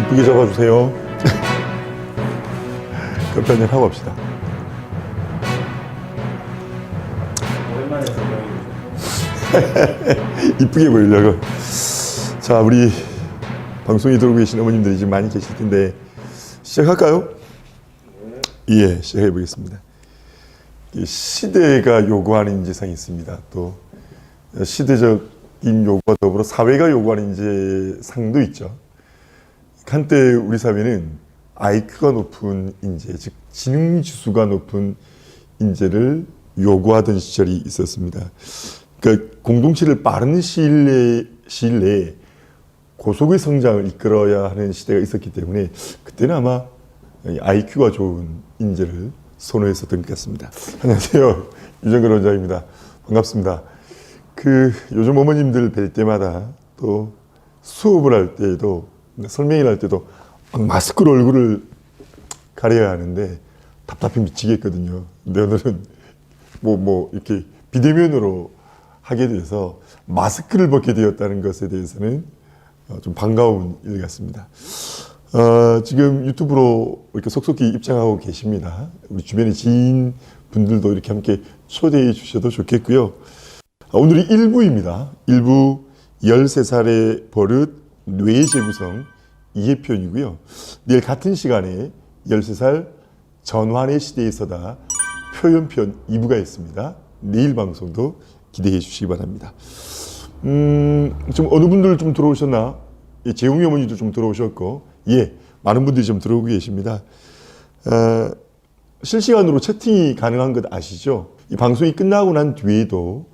이쁘게 잡아주세요. 커피 한잔 하고 합시다. 오랜만에 설명해 이쁘게 보이려고. 자, 우리 방송에 들어오고 계신 어머님들이 지금 많이 계실 텐데 시작할까요? 예, 시작해 보겠습니다. 시대가 요구하는 인재상이 있습니다. 또 시대적인 요구와 더불어 사회가 요구하는 인재상도 있죠. 한때 우리 사회는 IQ가 높은 인재, 즉 지능지수가 높은 인재를 요구하던 시절이 있었습니다. 그러니까 공동체를 빠른 시일 내에 고속의 성장을 이끌어야 하는 시대가 있었기 때문에 그때는 아마 IQ가 좋은 인재를 선호했었던 것 같습니다. 안녕하세요, 유정근 원장입니다. 반갑습니다. 요즘 어머님들 뵐 때마다 또 수업을 할 때도 설명을 할 때도 마스크로 얼굴을 가려야 하는데 답답해 미치겠거든요. 근데 오늘은 이렇게 비대면으로 하게 돼서 마스크를 벗게 되었다는 것에 대해서는 좀 반가운 일 같습니다. 지금 유튜브로 이렇게 속속히 입장하고 계십니다. 우리 주변의 지인분들도 이렇게 함께 초대해 주셔도 좋겠고요. 오늘이 1부입니다. 1부 13살의 버릇 뇌 재구성 2회편이고요. 내일 같은 시간에 13살 전환의 시대에서다 표현편 2부가 있습니다. 내일 방송도 기대해 주시기 바랍니다. 좀 어느 분들 좀 들어오셨나? 예, 재웅이 어머니도 좀 들어오셨고, 예, 많은 분들이 좀 들어오고 계십니다. 실시간으로 채팅이 가능한 것 아시죠? 이 방송이 끝나고 난 뒤에도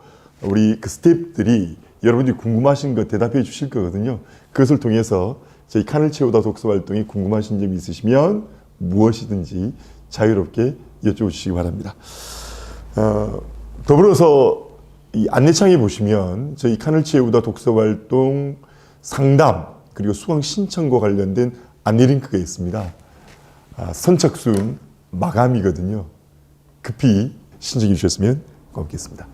우리 스태프들이 여러분들이 궁금하신 거 대답해 주실 거거든요. 그것을 통해서 저희 칸을 채우다 독서 활동이 궁금하신 점이 있으시면 무엇이든지 자유롭게 여쭤주시기 바랍니다. 더불어서 이 안내창에 보시면 저희 칸을 채우다 독서 활동 상담 그리고 수강 신청과 관련된 안내 링크가 있습니다. 선착순 마감이거든요. 급히 신청해 주셨으면 고맙겠습니다.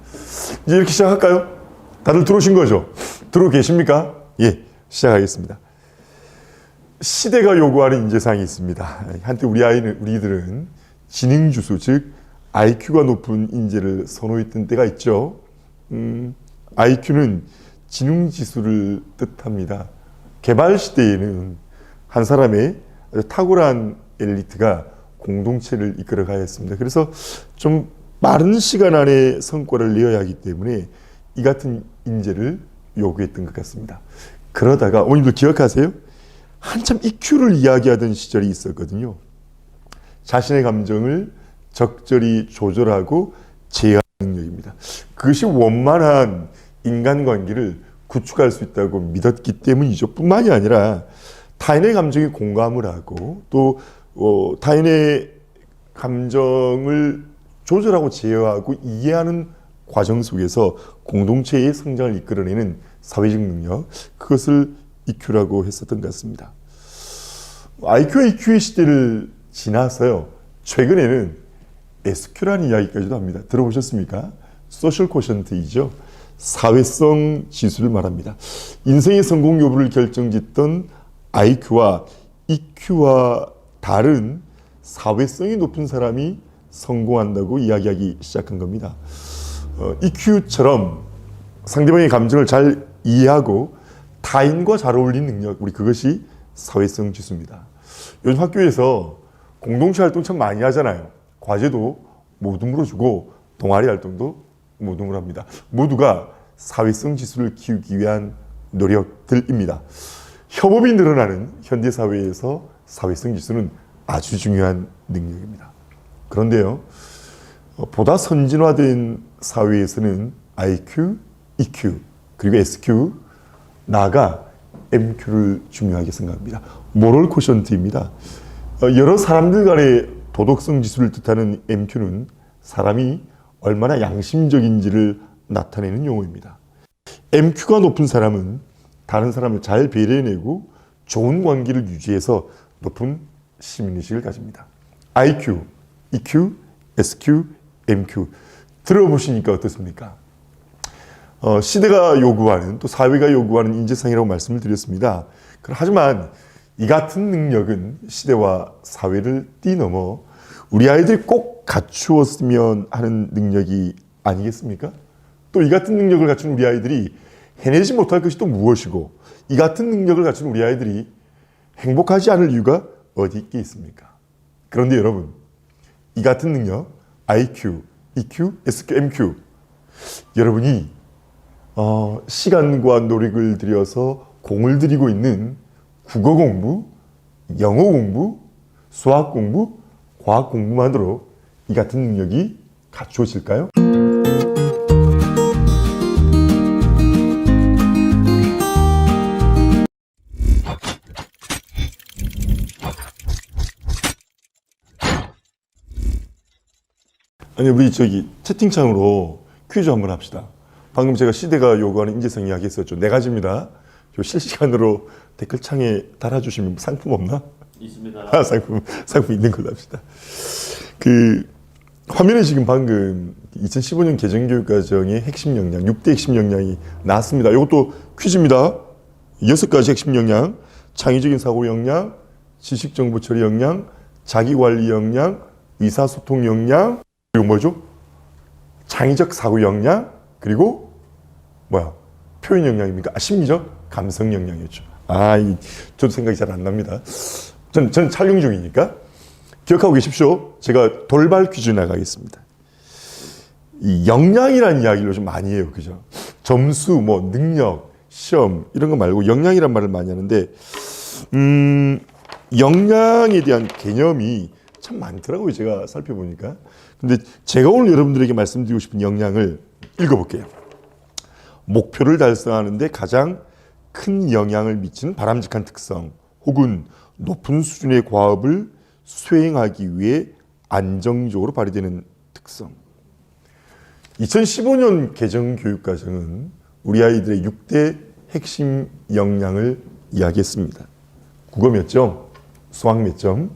이제 이렇게 시작할까요? 다들 들어오신 거죠? 들어오 계십니까? 예, 시작하겠습니다. 시대가 요구하는 인재상이 있습니다. 한때 우리들은 지능주수, 즉 IQ가 높은 인재를 선호했던 때가 있죠. IQ는 지능지수를 뜻합니다. 개발 시대에는 한 사람의 아주 탁월한 엘리트가 공동체를 이끌어가야 했습니다. 그래서 좀 빠른 시간 안에 성과를 내어야 하기 때문에 이 같은 인재를 요구했던 것 같습니다. 그러다가 어머님도 기억하세요? 한참 EQ를 이야기하던 시절이 있었거든요. 자신의 감정을 적절히 조절하고 제어하는 능력입니다. 그것이 원만한 인간관계를 구축할 수 있다고 믿었기 때문이죠. 뿐만이 아니라 타인의 감정에 공감을 하고 또 타인의 감정을 조절하고 제어하고 이해하는 과정 속에서 공동체의 성장을 이끌어내는 사회적 능력, 그것을 EQ라고 했었던 것 같습니다. IQ와 EQ의 시대를 지나서요, 최근에는 SQ라는 이야기까지도 합니다. 들어보셨습니까? 소셜 코션트이죠. 사회성 지수를 말합니다. 인생의 성공 여부를 결정짓던 IQ와 EQ와 다른 사회성이 높은 사람이 성공한다고 이야기하기 시작한 겁니다. EQ처럼 상대방의 감정을 잘 이해하고 타인과 잘 어울리는 능력, 우리 그것이 사회성 지수입니다. 요즘 학교에서 공동체 활동 참 많이 하잖아요. 과제도 모두 물어주고 동아리 활동도 모두 물어합니다. 모두가 사회성 지수를 키우기 위한 노력들입니다. 협업이 늘어나는 현대사회에서 사회성 지수는 아주 중요한 능력입니다. 그런데요, 보다 선진화된 사회에서는 IQ, EQ, 그리고 SQ, 나아가 MQ를 중요하게 생각합니다. 모럴 코션트입니다. 여러 사람들 간의 도덕성 지수를 뜻하는 MQ는 사람이 얼마나 양심적인지를 나타내는 용어입니다. MQ가 높은 사람은 다른 사람을 잘 배려해내고 좋은 관계를 유지해서 높은 시민의식을 가집니다. IQ, EQ, SQ, MQ 들어보시니까 어떻습니까? 시대가 요구하는 또 사회가 요구하는 인재상이라고 말씀을 드렸습니다. 하지만 이 같은 능력은 시대와 사회를 뛰넘어 우리 아이들이 꼭 갖추었으면 하는 능력이 아니겠습니까? 또 이 같은 능력을 갖춘 우리 아이들이 해내지 못할 것이 또 무엇이고, 이 같은 능력을 갖춘 우리 아이들이 행복하지 않을 이유가 어디 있겠습니까? 그런데 여러분, 이 같은 능력, IQ, EQ, SQ, MQ, 여러분이 시간과 노력을 들여서 공을 들이고 있는 국어 공부, 영어 공부, 수학 공부, 과학 공부만으로 이 같은 능력이 갖추어질까요? 아니, 우리 채팅창으로 퀴즈 한번 합시다. 방금 제가 시대가 요구하는 인재성 이야기 했었죠. 4가지입니다. 요 실시간으로 댓글창에 달아주시면 상품 없나? 있습니다. 상품 있는 걸로 합시다. 화면에 지금 방금 2015년 개정교육과정의 핵심 역량, 6대 핵심 역량이 나왔습니다. 이것도 퀴즈입니다. 6가지 핵심 역량, 창의적인 사고 역량, 지식정보 처리 역량, 자기관리 역량, 의사소통 역량, 그리고 뭐죠? 창의적 사고 역량, 그리고 표현 역량입니까? 심리적 감성 역량이었죠. 저도 생각이 잘 안 납니다. 저는 촬영 중이니까 기억하고 계십시오. 제가 돌발 퀴즈 나가겠습니다. 이 역량이라는 이야기를 좀 많이 해요. 그죠? 점수, 능력, 시험 이런 거 말고 역량이란 말을 많이 하는데 역량에 대한 개념이 참 많더라고요. 제가 살펴보니까. 근데 제가 오늘 여러분들에게 말씀드리고 싶은 역량을 읽어볼게요. 목표를 달성하는 데 가장 큰 영향을 미치는 바람직한 특성 혹은 높은 수준의 과업을 수행하기 위해 안정적으로 발휘되는 특성. 2015년 개정교육과정은 우리 아이들의 6대 핵심 역량을 이야기했습니다. 국어 몇 점, 수학 몇 점,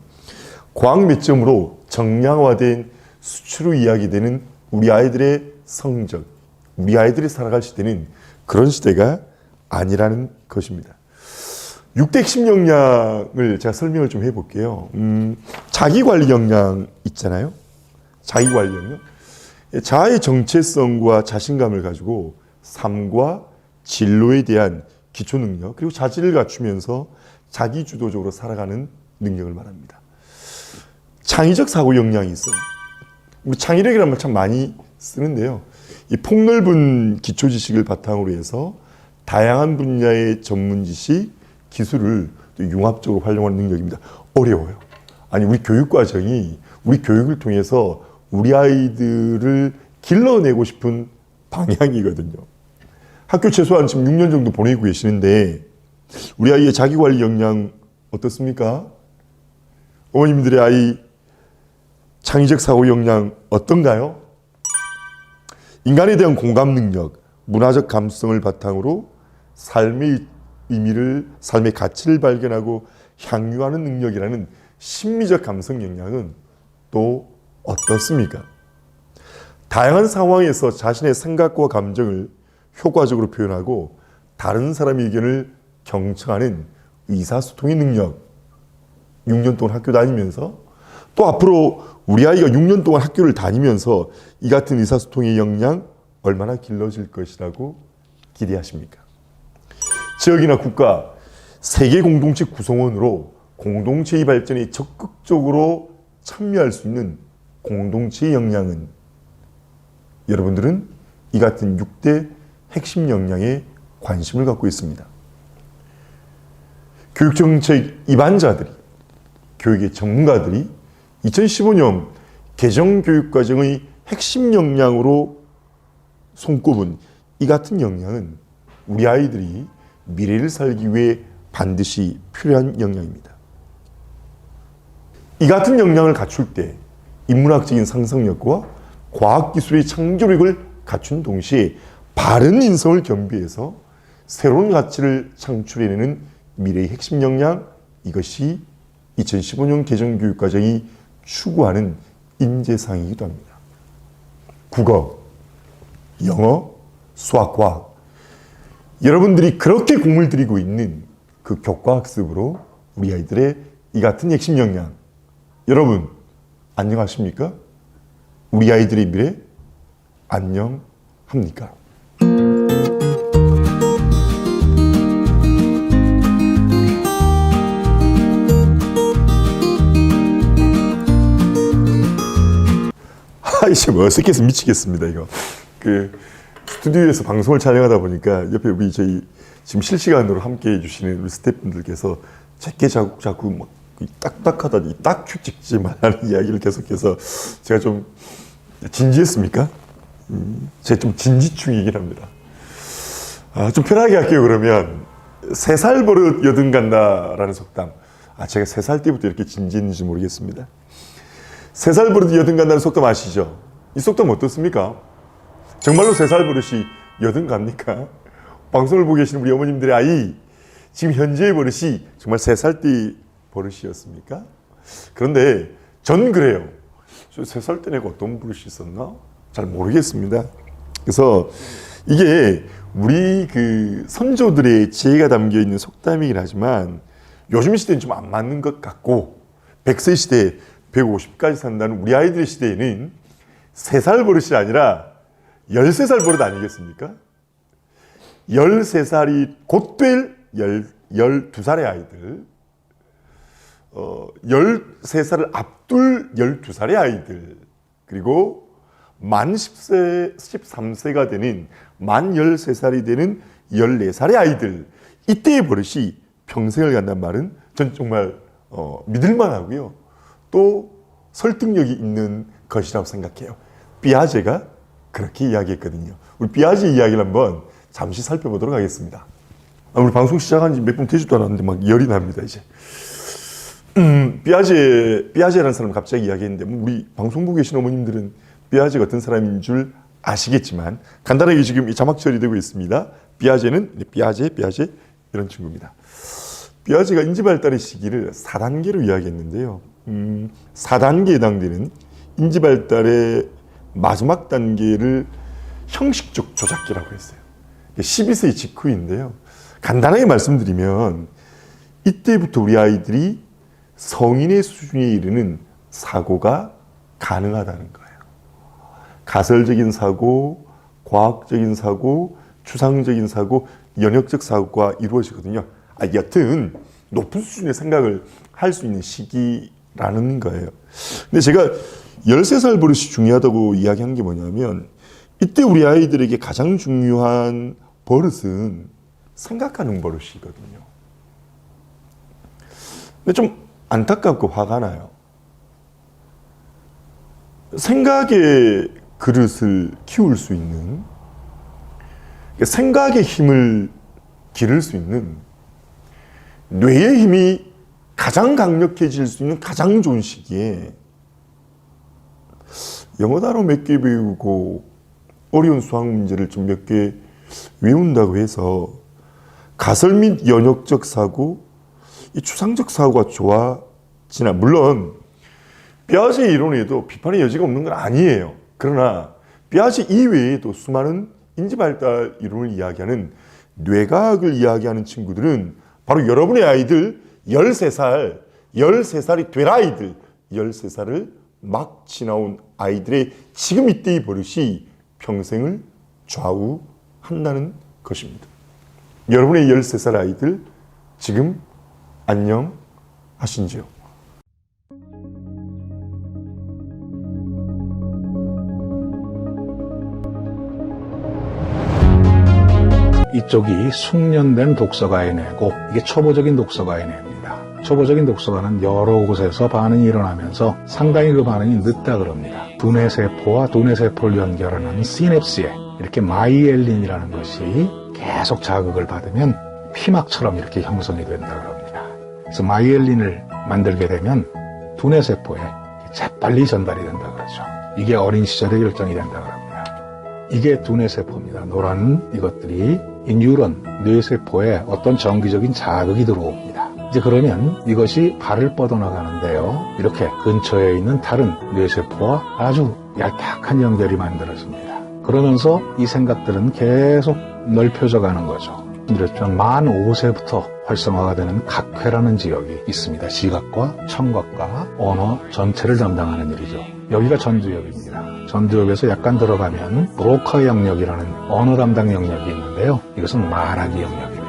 과학 몇 점으로 정량화된 수치로 이야기되는 우리 아이들의 성적, 우리 아이들이 살아갈 시대는 그런 시대가 아니라는 것입니다. 6대 핵심 역량을 제가 설명을 좀 해볼게요. 자기관리 역량 있잖아요. 자기관리 역량. 자아의 정체성과 자신감을 가지고 삶과 진로에 대한 기초 능력, 그리고 자질을 갖추면서 자기주도적으로 살아가는 능력을 말합니다. 창의적 사고 역량이 있어요. 우리 창의력이라는 말 참 많이 쓰는데요. 이 폭넓은 기초 지식을 바탕으로 해서 다양한 분야의 전문 지식, 기술을 또 융합적으로 활용하는 능력입니다. 어려워요. 우리 교육 과정이 우리 교육을 통해서 우리 아이들을 길러내고 싶은 방향이거든요. 학교 최소한 지금 6년 정도 보내고 계시는데 우리 아이의 자기관리 역량 어떻습니까? 어머님들의 아이 창의적 사고 역량 어떤가요? 인간에 대한 공감 능력, 문화적 감수성을 바탕으로 삶의 의미를, 삶의 가치를 발견하고 향유하는 능력이라는 심리적 감성 역량은 또 어떻습니까? 다양한 상황에서 자신의 생각과 감정을 효과적으로 표현하고 다른 사람의 의견을 경청하는 의사소통의 능력. 6년 동안 학교 다니면서 또 앞으로 우리 아이가 6년 동안 학교를 다니면서 이 같은 의사소통의 역량 얼마나 길러질 것이라고 기대하십니까? 지역이나 국가, 세계 공동체 구성원으로 공동체의 발전에 적극적으로 참여할 수 있는 공동체의 역량은 여러분들은 이 같은 6대 핵심 역량에 관심을 갖고 있습니다. 교육정책 입안자들이, 교육의 전문가들이 2015년 개정교육과정의 핵심 역량으로 손꼽은 이 같은 역량은 우리 아이들이 미래를 살기 위해 반드시 필요한 역량입니다. 이 같은 역량을 갖출 때 인문학적인 상상력과 과학기술의 창조력을 갖춘 동시에 바른 인성을 겸비해서 새로운 가치를 창출해내는 미래의 핵심 역량, 이것이 2015년 개정교육과정이 추구하는 인재상이기도 합니다. 국어, 영어, 수학, 과학. 여러분들이 그렇게 공을 들이고 있는 그 교과학습으로 우리 아이들의 이 같은 핵심 역량. 여러분, 안녕하십니까? 우리 아이들의 미래 안녕합니까? 이제 뭐 어색해서 미치겠습니다, 이거. 스튜디오에서 방송을 촬영하다 보니까 옆에 우리 저희 지금 실시간으로 함께 해주시는 우리 스태프분들께서 제게 자꾸 막 딱딱하다, 이 딱큐 찍지 말라는 이야기를 계속해서 제가 좀 진지했습니까? 제가 좀 진지충이긴 합니다. 좀 편하게 할게요, 그러면. 3살 버릇 여든 간다라는 속담. 제가 3살 때부터 이렇게 진지했는지 모르겠습니다. 3살 버릇 여든 간다는 속담 아시죠? 이 속담 어떻습니까? 정말로 3살 버릇이 여든 갑니까? 방송을 보고 계시는 우리 어머님들의 아이, 지금 현재의 버릇이 정말 3살 때 버릇이었습니까? 그런데 전 그래요. 3살 때 내가 어떤 버릇이 있었나? 잘 모르겠습니다. 그래서 이게 우리 선조들의 지혜가 담겨 있는 속담이긴 하지만 요즘 시대는 좀 안 맞는 것 같고 100세 시대에 150까지 산다는 우리 아이들의 시대에는 3살 버릇이 아니라 13살 버릇 아니겠습니까? 13살이 곧 될 12살의 아이들, 13살을 앞둘 12살의 아이들, 그리고 만 10세, 13세가 되는 만 13살이 되는 14살의 아이들, 이때의 버릇이 평생을 간다는 말은 전 정말 믿을만 하고요. 또 설득력이 있는 것이라고 생각해요. 피아제가 그렇게 이야기했거든요. 우리 피아제 이야기를 한번 잠시 살펴보도록 하겠습니다. 우리 방송 시작한 지 몇 분 되지도 않았는데 막 열이 납니다, 이제. 피아제라는 사람을 갑자기 이야기했는데, 우리 방송 보고 계신 어머님들은 피아제가 어떤 사람인 줄 아시겠지만, 간단하게 지금 이 자막 처리되고 있습니다. 피아제는, 피아제, 이런 친구입니다. 피아제가 인지발달의 시기를 4단계로 이야기했는데요. 4단계에 해당되는 인지발달의 마지막 단계를 형식적 조작기라고 했어요. 12세 직후인데요. 간단하게 말씀드리면 이때부터 우리 아이들이 성인의 수준에 이르는 사고가 가능하다는 거예요. 가설적인 사고, 과학적인 사고, 추상적인 사고, 연역적 사고가 이루어지거든요. 여튼 높은 수준의 생각을 할 수 있는 시기라는 거예요. 근데 제가 13살 버릇이 중요하다고 이야기한 게 뭐냐면, 이때 우리 아이들에게 가장 중요한 버릇은 생각하는 버릇이거든요. 근데 좀 안타깝고 화가 나요. 생각의 그릇을 키울 수 있는, 생각의 힘을 기를 수 있는, 뇌의 힘이 가장 강력해질 수 있는 가장 좋은 시기에 영어 단어 몇 개 배우고 어려운 수학 문제를 좀 몇 개 외운다고 해서 가설 및 연역적 사고, 이 추상적 사고가 좋아지나, 물론 피아제 이론에도 비판의 여지가 없는 건 아니에요. 그러나 피아제 이외에도 수많은 인지발달 이론을 이야기하는 뇌과학을 이야기하는 친구들은 바로 여러분의 아이들 13살이 될 아이들, 13살을 막 지나온 아이들의 지금 이때의 버릇이 평생을 좌우한다는 것입니다. 여러분의 13살 아이들 지금 안녕하신지요? 이쪽이 숙련된 독서가인회고 이게 초보적인 독서가인회입니다. 초보적인 독서가는 여러 곳에서 반응이 일어나면서 상당히 그 반응이 늦다 그럽니다. 두뇌세포와 두뇌세포를 연결하는 시냅스에 이렇게 마이엘린이라는 것이 계속 자극을 받으면 피막처럼 이렇게 형성이 된다 그럽니다. 그래서 마이엘린을 만들게 되면 두뇌세포에 재빨리 전달이 된다 그러죠. 이게 어린 시절에 결정이 된다 그럽니다. 이게 두뇌세포입니다. 노란 이것들이 이 뉴런, 뇌세포에 어떤 정기적인 자극이 들어옵니다. 이제 그러면 이것이 발을 뻗어나가는데요. 이렇게 근처에 있는 다른 뇌세포와 아주 얄팍한 연결이 만들어집니다. 그러면서 이 생각들은 계속 넓혀져 가는 거죠. 말씀드렸지만 만 5세부터 활성화가 되는 각회라는 지역이 있습니다. 시각과 청각과 언어 전체를 담당하는 일이죠. 여기가 전두엽입니다. 전두엽에서 약간 들어가면 브로커 영역이라는 언어 담당 영역이 있는데요. 이것은 말하기 영역입니다.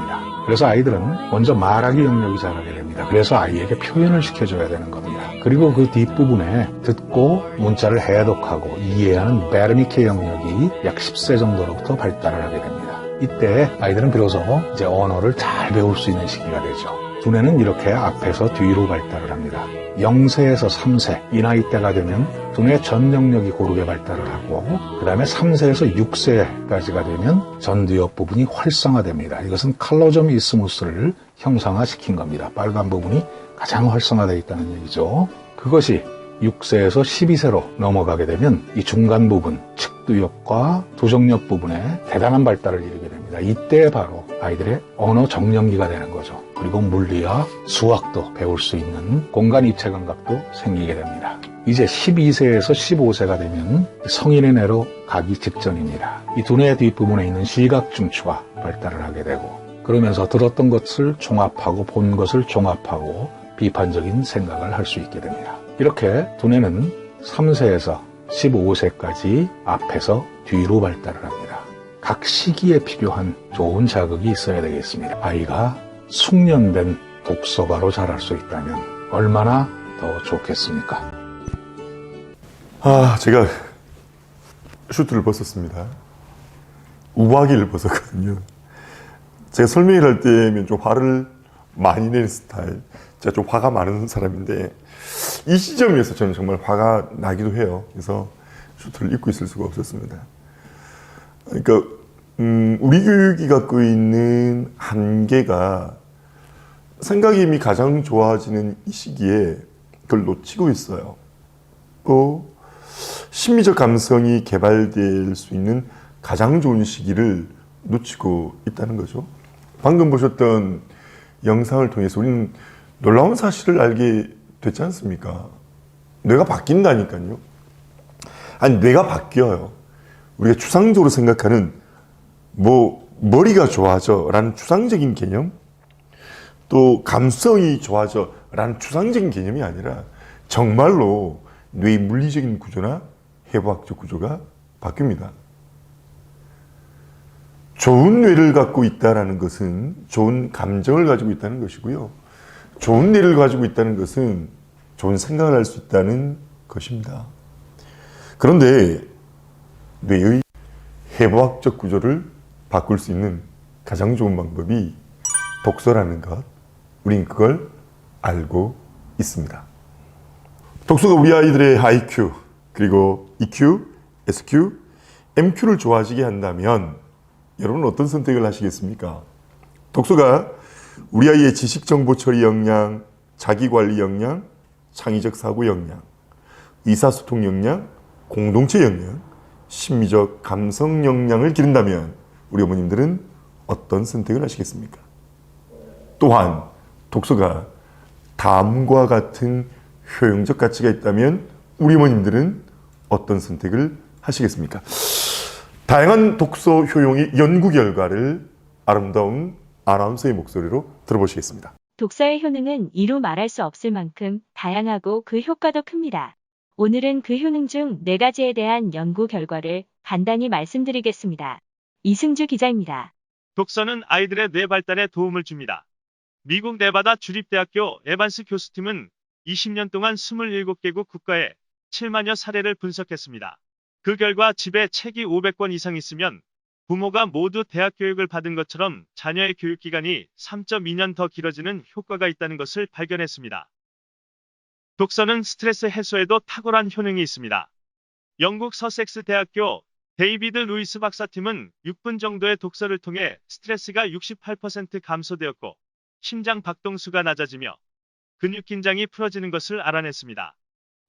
그래서 아이들은 먼저 말하기 영역이 자라게 됩니다. 그래서 아이에게 표현을 시켜줘야 되는 겁니다. 그리고 그 뒷부분에 듣고 문자를 해독하고 이해하는 베르니케 영역이 약 10세 정도로부터 발달을 하게 됩니다. 이때 아이들은 비로소 이제 언어를 잘 배울 수 있는 시기가 되죠. 두뇌는 이렇게 앞에서 뒤로 발달을 합니다. 0세에서 3세, 이 나이 때가 되면 두뇌 전 영역이 고르게 발달을 하고 그 다음에 3세에서 6세까지가 되면 전두엽 부분이 활성화됩니다. 이것은 칼로점 이스무스를 형상화시킨 겁니다. 빨간 부분이 가장 활성화되어 있다는 얘기죠. 그것이 6세에서 12세로 넘어가게 되면 이 중간 부분, 측두엽과 도정엽 부분에 대단한 발달을 이루게 됩니다. 이때 바로 아이들의 언어 정령기가 되는 거죠. 그리고 물리와 수학도 배울 수 있는 공간 입체 감각도 생기게 됩니다. 이제 12세에서 15세가 되면 성인의 내로 가기 직전입니다. 이 두뇌 뒷부분에 있는 시각중추가 발달을 하게 되고 그러면서 들었던 것을 종합하고 본 것을 종합하고 비판적인 생각을 할 수 있게 됩니다. 이렇게 두뇌는 3세에서 15세까지 앞에서 뒤로 발달을 합니다. 각 시기에 필요한 좋은 자극이 있어야 되겠습니다. 아이가 숙련된 독서가로 자랄 수 있다면 얼마나 더 좋겠습니까? 제가 슈트를 벗었습니다. 우아기를 벗었거든요. 제가 설명을 할 때면 좀 화를 많이 내는 스타일, 제가 좀 화가 많은 사람인데 이 시점에서 저는 정말 화가 나기도 해요. 그래서 슈트를 입고 있을 수가 없었습니다. 그러니까 우리 교육이 갖고 있는 한계가 생각이 가장 좋아지는 이 시기에 그걸 놓치고 있어요. 또 심리적 감성이 개발될 수 있는 가장 좋은 시기를 놓치고 있다는 거죠. 방금 보셨던 영상을 통해서 우리는 놀라운 사실을 알게 됐지 않습니까? 뇌가 바뀐다니까요. 아니, 뇌가 바뀌어요. 우리가 추상적으로 생각하는 머리가 좋아져 라는 추상적인 개념, 또 감성이 좋아져 라는 추상적인 개념이 아니라 정말로 뇌의 물리적인 구조나 해부학적 구조가 바뀝니다. 좋은 뇌를 갖고 있다는 것은 좋은 감정을 가지고 있다는 것이고요. 좋은 뇌를 가지고 있다는 것은 좋은 생각을 할 수 있다는 것입니다. 그런데 뇌의 해부학적 구조를 바꿀 수 있는 가장 좋은 방법이 독서라는 것, 우린 그걸 알고 있습니다. 독서가 우리 아이들의 IQ, 그리고 EQ, SQ, MQ를 좋아지게 한다면 여러분은 어떤 선택을 하시겠습니까? 독서가 우리 아이의 지식정보 처리 역량, 자기관리 역량, 창의적 사고 역량, 의사소통 역량, 공동체 역량, 심리적 감성 역량을 기른다면 우리 어머님들은 어떤 선택을 하시겠습니까? 또한 독서가 다음과 같은 효용적 가치가 있다면 우리 어머님들은 어떤 선택을 하시겠습니까? 다양한 독서 효용의 연구 결과를 아름다운 아나운서의 목소리로 들어보시겠습니다. 독서의 효능은 이루 말할 수 없을 만큼 다양하고 그 효과도 큽니다. 오늘은 그 효능 중 4가지에 대한 연구 결과를 간단히 말씀드리겠습니다. 이승주 기자입니다. 독서는 아이들의 뇌 발달에 도움을 줍니다. 미국 네바다 주립대학교 에반스 교수팀은 20년 동안 27개국 국가에 7만여 사례를 분석했습니다. 그 결과 집에 책이 500권 이상 있으면 부모가 모두 대학 교육을 받은 것처럼 자녀의 교육기간이 3.2년 더 길어지는 효과가 있다는 것을 발견했습니다. 독서는 스트레스 해소에도 탁월한 효능이 있습니다. 영국 서섹스 대학교 데이비드 루이스 박사팀은 6분 정도의 독서를 통해 스트레스가 68% 감소되었고 심장 박동수가 낮아지며 근육 긴장이 풀어지는 것을 알아냈습니다.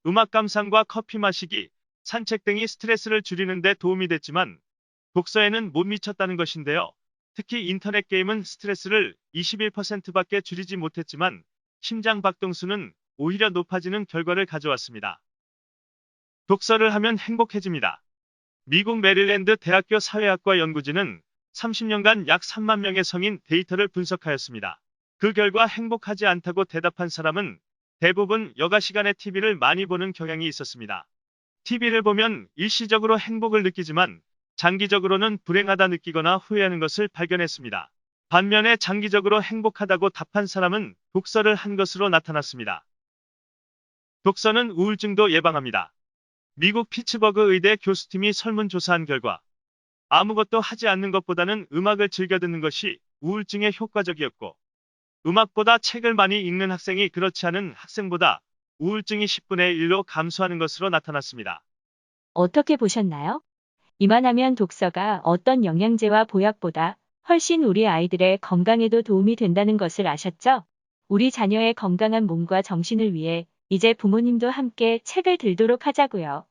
음악 감상과 커피 마시기, 산책 등이 스트레스를 줄이는 데 도움이 됐지만 독서에는 못 미쳤다는 것인데요. 특히 인터넷 게임은 스트레스를 21%밖에 줄이지 못했지만 심장 박동수는 오히려 높아지는 결과를 가져왔습니다. 독서를 하면 행복해집니다. 미국 메릴랜드 대학교 사회학과 연구진은 30년간 약 3만 명의 성인 데이터를 분석하였습니다. 그 결과 행복하지 않다고 대답한 사람은 대부분 여가 시간에 TV를 많이 보는 경향이 있었습니다. TV를 보면 일시적으로 행복을 느끼지만 장기적으로는 불행하다 느끼거나 후회하는 것을 발견했습니다. 반면에 장기적으로 행복하다고 답한 사람은 독서를 한 것으로 나타났습니다. 독서는 우울증도 예방합니다. 미국 피츠버그 의대 교수팀이 설문조사한 결과 아무것도 하지 않는 것보다는 음악을 즐겨 듣는 것이 우울증에 효과적이었고 음악보다 책을 많이 읽는 학생이 그렇지 않은 학생보다 우울증이 10분의 1로 감소하는 것으로 나타났습니다. 어떻게 보셨나요? 이만하면 독서가 어떤 영양제와 보약보다 훨씬 우리 아이들의 건강에도 도움이 된다는 것을 아셨죠? 우리 자녀의 건강한 몸과 정신을 위해 이제 부모님도 함께 책을 들도록 하자고요.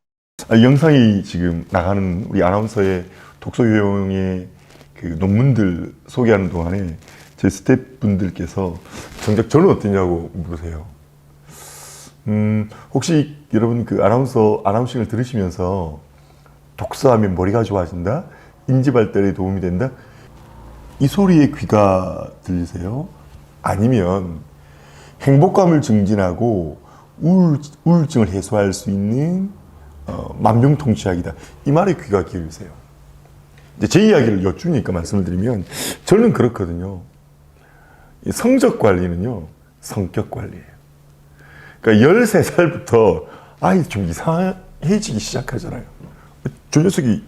영상이 지금 나가는 우리 아나운서의 독서 요령의 그 논문들 소개하는 동안에 제 스태프분들께서 정작 저는 어떠냐고 물으세요. 혹시 여러분 그 아나운싱을 들으시면서 독서하면 머리가 좋아진다? 인지 발달에 도움이 된다? 이 소리에 귀가 들리세요? 아니면 행복감을 증진하고 우울증을 해소할 수 있는 만병통치약이다. 이 말에 귀가 기울이세요. 이제 제 이야기를 여쭈니까 말씀을 드리면 저는 그렇거든요. 성적 관리는요, 성격 관리예요. 그러니까 13살부터 아이 좀 이상해지기 시작하잖아요. 저 녀석이,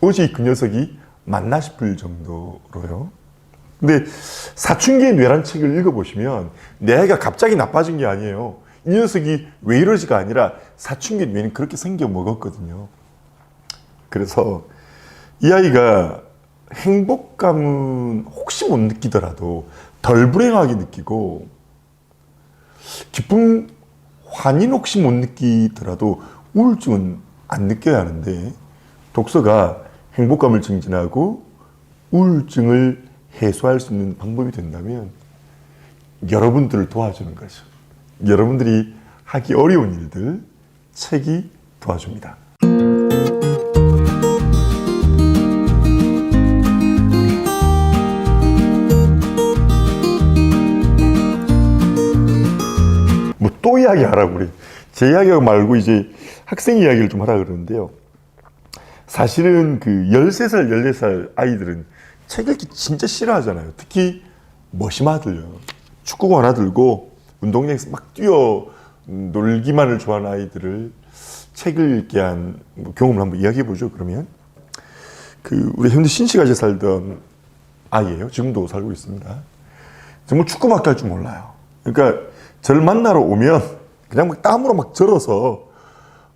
어제 그 녀석이 맞나 싶을 정도로요. 근데 사춘기의 뇌란 책을 읽어보시면 내 아이가 갑자기 나빠진 게 아니에요. 이 녀석이 왜 이러지가 아니라 사춘기의 뇌는 그렇게 생겨 먹었거든요. 그래서 이 아이가 행복감은 혹시 못 느끼더라도 덜 불행하게 느끼고 기쁨, 환희는 혹시 못 느끼더라도 우울증은 안 느껴야 하는데 독서가 행복감을 증진하고 우울증을 해소할 수 있는 방법이 된다면 여러분들을 도와주는 거죠. 여러분들이 하기 어려운 일들 책이 도와줍니다. 뭐 또 이야기 하라고 그래. 제 이야기 말고 이제 학생 이야기를 좀 하라 그러는데요. 사실은 그 13살, 14살 아이들은 책 읽기 진짜 싫어하잖아요. 특히 머시마들요. 축구공 하나 들고 운동장에서 막 뛰어 놀기만을 좋아하는 아이들을 책을 읽게 한 경험을 한번 이야기해 보죠. 그러면 그 우리 현재 신시가지에 살던 아이예요. 지금도 살고 있습니다. 정말 축구밖에 할 줄 몰라요. 그러니까 저를 만나러 오면 그냥 막 땀으로 막 절어서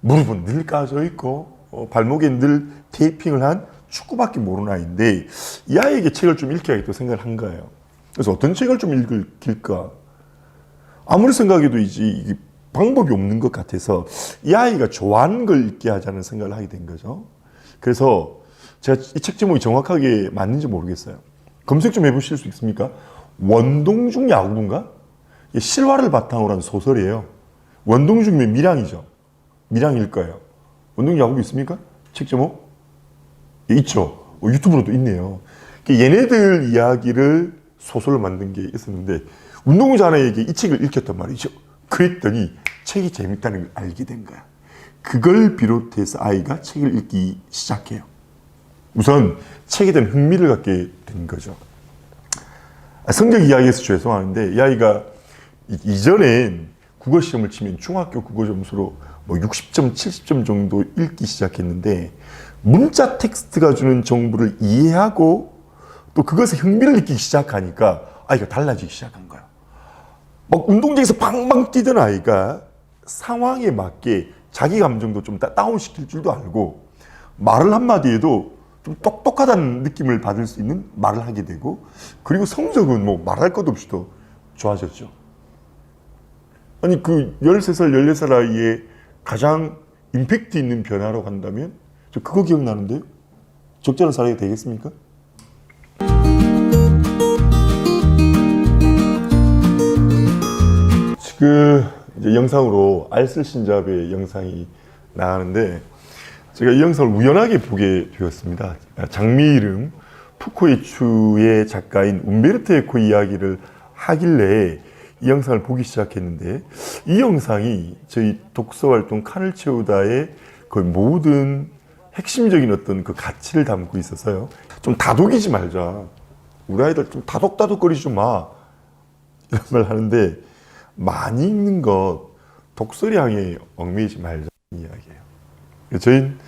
무릎은 늘 까져 있고 발목에 늘 테이핑을 한 축구밖에 모르는 아이인데 이 아이에게 책을 좀 읽혀야겠다고 생각을 한 거예요. 그래서 어떤 책을 좀 읽을까? 아무리 생각해도 이게 방법이 없는 것 같아서 이 아이가 좋아하는 걸 읽게 하자는 생각을 하게 된 거죠. 그래서 제가 이 책 제목이 정확하게 맞는지 모르겠어요. 검색 좀 해보실 수 있습니까? 원동중 야구부인가? 실화를 바탕으로 한 소설이에요. 원동중이면 밀양이죠. 밀양일 거예요. 원동중 야구부 있습니까? 책 제목? 예, 있죠. 유튜브로도 있네요. 얘네들 이야기를 소설로 만든 게 있었는데 운동부 아내에게 이 책을 읽혔단 말이죠. 그랬더니 책이 재밌다는 걸 알게 된 거야. 그걸 비롯해서 아이가 책을 읽기 시작해요. 우선 책에 대한 흥미를 갖게 된 거죠. 성적 이야기에서 죄송하는데 이 아이가 이전엔 국어 시험을 치면 중학교 국어 점수로 뭐 60점, 70점 정도 읽기 시작했는데 문자 텍스트가 주는 정보를 이해하고 또 그것에 흥미를 느끼기 시작하니까 아이가 달라지기 시작한 거야. 막 운동장에서 방방 뛰던 아이가 상황에 맞게 자기 감정도 좀 다운시킬 줄도 알고 말을 한마디 해도 좀 똑똑하다는 느낌을 받을 수 있는 말을 하게 되고 그리고 성적은 뭐 말할 것 없이 더 좋아졌죠. 아니 그 13살, 14살 아이의 가장 임팩트 있는 변화로 간다면 저 그거 기억나는데요? 적절한 사례가 되겠습니까? 지금 이제 영상으로 알쓸신잡의 영상이 나가는데 제가 이 영상을 우연하게 보게 되었습니다. 장미 이름 푸코이추의 작가인 움베르토 에코 이야기를 하길래 이 영상을 보기 시작했는데, 이 영상이 저희 독서활동 칸을 채우다의 거의 모든 핵심적인 어떤 그 가치를 담고 있어서요. 좀 다독이지 말자. 우리 아이들 좀 다독다독거리지 마. 이런 말 하는데, 많이 읽는 것, 독서량에 얽매이지 말자는 이야기예요. 저희는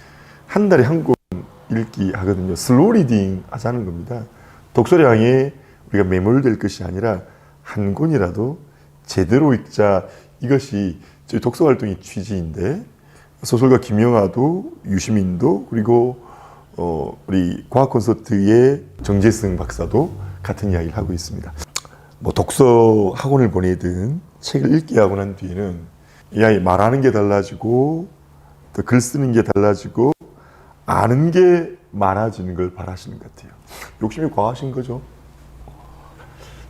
한 달에 한 권 읽기 하거든요. 슬로우 리딩 하자는 겁니다. 독서량에 우리가 매몰될 것이 아니라 한 권이라도 제대로 읽자. 이것이 저희 독서활동의 취지인데, 소설가 김영하도, 유시민도, 그리고 우리 과학 콘서트의 정재승 박사도 같은 이야기를 하고 있습니다. 뭐 독서 학원을 보내든 책을 읽게 하고 난 뒤에는 이 아이 말하는 게 달라지고 또 글 쓰는 게 달라지고 아는 게 많아지는 걸 바라시는 것 같아요. 욕심이 과하신 거죠.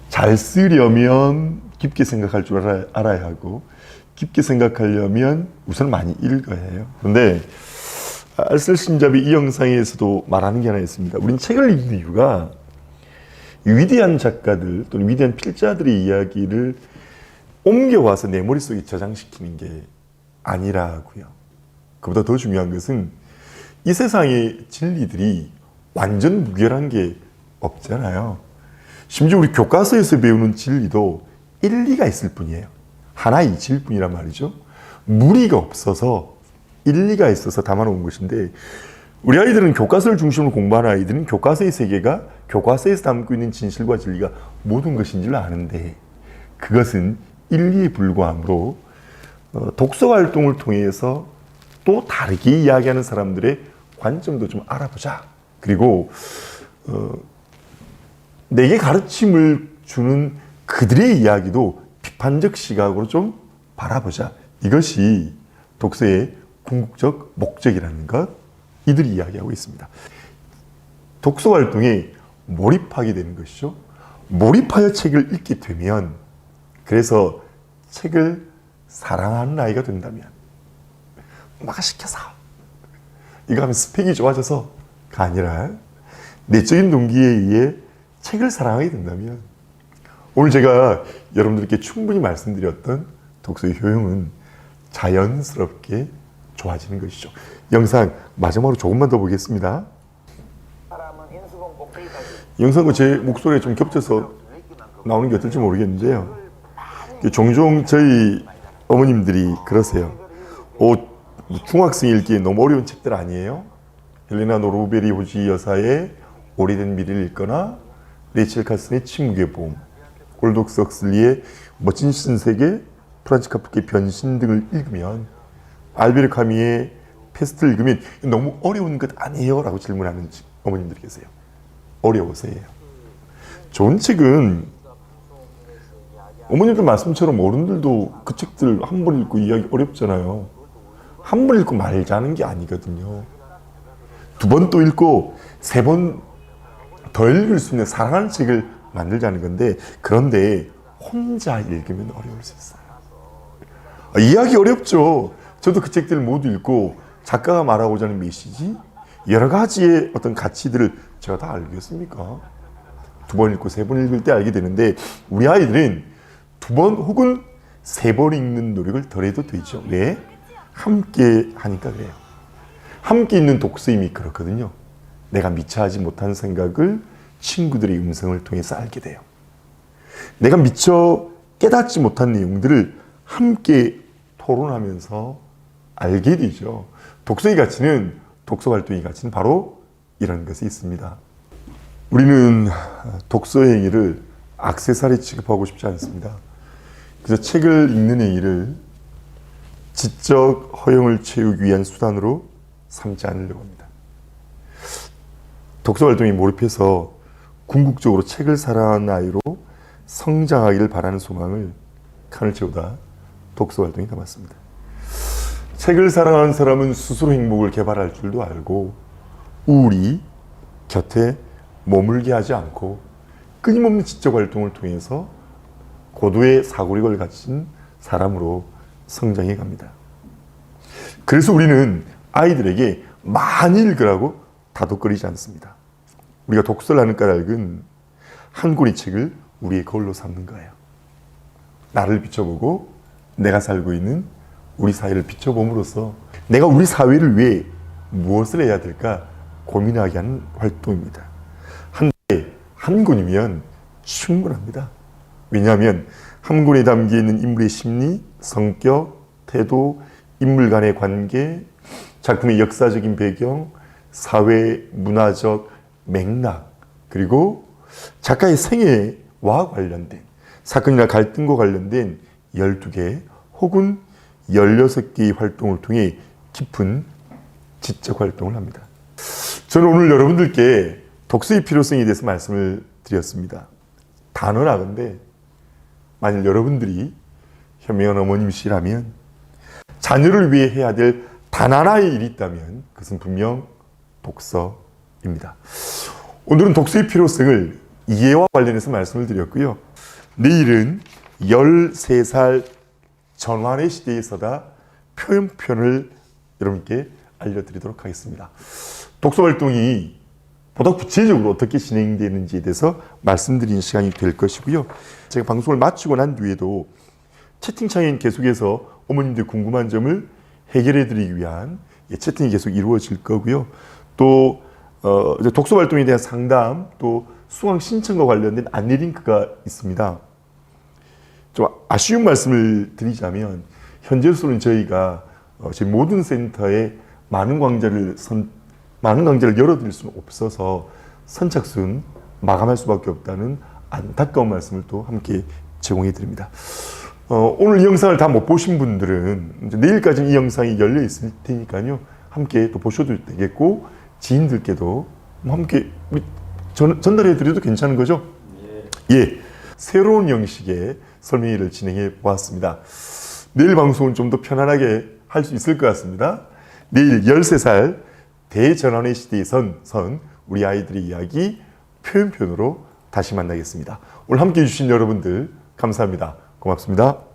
잘 쓰려면 깊게 생각할 줄 알아야 하고, 깊게 생각하려면 우선 많이 읽어야 해요. 그런데 알쓸신잡이 이 영상에서도 말하는 게 하나 있습니다. 우린 책을 읽는 이유가 위대한 작가들 또는 위대한 필자들의 이야기를 옮겨와서 내 머릿속에 저장시키는 게 아니라고요. 그보다 더 중요한 것은 이 세상의 진리들이 완전 무결한 게 없잖아요. 심지어 우리 교과서에서 배우는 진리도 일리가 있을 뿐이에요. 하나 이치일 뿐이란 말이죠. 무리가 없어서 일리가 있어서 담아놓은 것인데, 우리 아이들은 교과서를 중심으로 공부하는 아이들은 교과서의 세계가 교과서에서 담고 있는 진실과 진리가 모든 것인 줄 아는데, 그것은 일리에 불과하므로 독서 활동을 통해서 또 다르게 이야기하는 사람들의 관점도 좀 알아보자. 그리고 내게 가르침을 주는 그들의 이야기도 비판적 시각으로 좀 바라보자. 이것이 독서의 궁극적 목적이라는 것, 이들이 이야기하고 있습니다. 독서 활동에 몰입하게 되는 것이죠. 몰입하여 책을 읽게 되면, 그래서 책을 사랑하는 아이가 된다면, 엄마가 시켜서 이거 하면 스펙이 좋아져서가 아니라 내적인 동기에 의해 책을 사랑하게 된다면, 오늘 제가 여러분들께 충분히 말씀드렸던 독서의 효용은 자연스럽게 좋아지는 것이죠. 영상 마지막으로 조금만 더 보겠습니다. 영상과 제 목소리가 좀 겹쳐서 나오는 게 어떨지 모르겠는데요. 종종 저희 어머님들이 그러세요. 중학생 읽기에 너무 어려운 책들 아니에요? 헬레나 노르베리 호지 여사의 오래된 미래를 읽거나, 레이첼 카슨의 침묵의 봄, 올독스 헉슬리의 멋진 신세계, 프란츠 카프카의 변신 등을 읽으면, 알베르 카미의 패스트를 읽으면 너무 어려운 것 아니에요? 라고 질문하는 어머님들이 계세요. 어려워서예요. 좋은 책은 어머님들 말씀처럼 어른들도 그 책들 한 번 읽고 이해하기 어렵잖아요. 한 번 읽고 말자는 게 아니거든요. 두 번 또 읽고 세 번 더 읽을 수 있는 사랑하는 책을 만들자는 건데, 그런데 혼자 읽으면 어려울 수 있어요. 이해하기 어렵죠. 저도 그 책들을 모두 읽고 작가가 말하고자 하는 메시지, 여러 가지의 어떤 가치들을 제가 다 알겠습니까? 두 번 읽고 세 번 읽을 때 알게 되는데, 우리 아이들은 두 번 혹은 세 번 읽는 노력을 덜 해도 되죠. 왜? 함께 하니까 그래요. 함께 있는 독서임이 그렇거든요. 내가 미처 하지 못한 생각을 친구들의 음성을 통해서 알게 돼요. 내가 미처 깨닫지 못한 내용들을 함께 토론하면서 알게 되죠. 독서의 가치는, 독서 활동의 가치는 바로 이런 것에 있습니다. 우리는 독서 행위를 액세서리 취급하고 싶지 않습니다. 그래서 책을 읽는 행위를 지적 허용을 채우기 위한 수단으로 삼지 않으려고 합니다. 독서 활동에 몰입해서 궁극적으로 책을 사랑하는 아이로 성장하기를 바라는 소망을 칸을 채우다 독서 활동에 담았습니다. 책을 사랑하는 사람은 스스로 행복을 개발할 줄도 알고, 우리 곁에 머물게 하지 않고 끊임없는 지적 활동을 통해서 고도의 사고력을 가진 사람으로 성장해 갑니다. 그래서 우리는 아이들에게 많이 읽으라고 다독거리지 않습니다. 우리가 독서를 하는 까닭은 한 권의 책을 우리의 거울로 삼는 거예요. 나를 비춰보고 내가 살고 있는 우리 사회를 비춰봄으로써 내가 우리 사회를 위해 무엇을 해야 될까 고민하게 하는 활동입니다. 한 권이면 충분합니다. 왜냐하면 한 권에 담겨 있는 인물의 심리, 성격, 태도, 인물 간의 관계, 작품의 역사적인 배경, 사회, 문화적 맥락, 그리고 작가의 생애와 관련된 사건이나 갈등과 관련된 12개 혹은 16개의 활동을 통해 깊은 지적 활동을 합니다. 저는 오늘 여러분들께 독서의 필요성에 대해서 말씀을 드렸습니다. 단언하건대 만일 여러분들이 현명한 어머님이시라면 자녀를 위해 해야 될 단 하나의 일이 있다면 그것은 분명 독서입니다. 오늘은 독서의 필요성을 이해와 관련해서 말씀을 드렸고요. 내일은 13살 전환의 시대에서다 표현편을 여러분께 알려드리도록 하겠습니다. 독서 활동이 보다 구체적으로 어떻게 진행되는지에 대해서 말씀드리는 시간이 될 것이고요. 제가 방송을 마치고 난 뒤에도 채팅창에 계속해서 어머님들 궁금한 점을 해결해 드리기 위한 채팅이 계속 이루어질 거고요. 또 독서 활동에 대한 상담, 또 수강 신청과 관련된 안내 링크가 있습니다. 좀 아쉬운 말씀을 드리자면 현재로서는 저희가 저희 모든 센터에 많은 강좌를 열어드릴 수는 없어서 선착순 마감할 수밖에 없다는 안타까운 말씀을 또 함께 제공해 드립니다. 오늘 이 영상을 다 못 보신 분들은 이제 내일까지는 이 영상이 열려 있을 테니까요. 함께 또 보셔도 되겠고 지인들께도 함께 전달해 드려도 괜찮은 거죠? 예. 새로운 형식의 설명회를 진행해 보았습니다. 내일 방송은 좀 더 편안하게 할 수 있을 것 같습니다. 내일 13살 대전환의 시대에 선 우리 아이들의 이야기 표현편으로 다시 만나겠습니다. 오늘 함께 해주신 여러분들 감사합니다. 고맙습니다.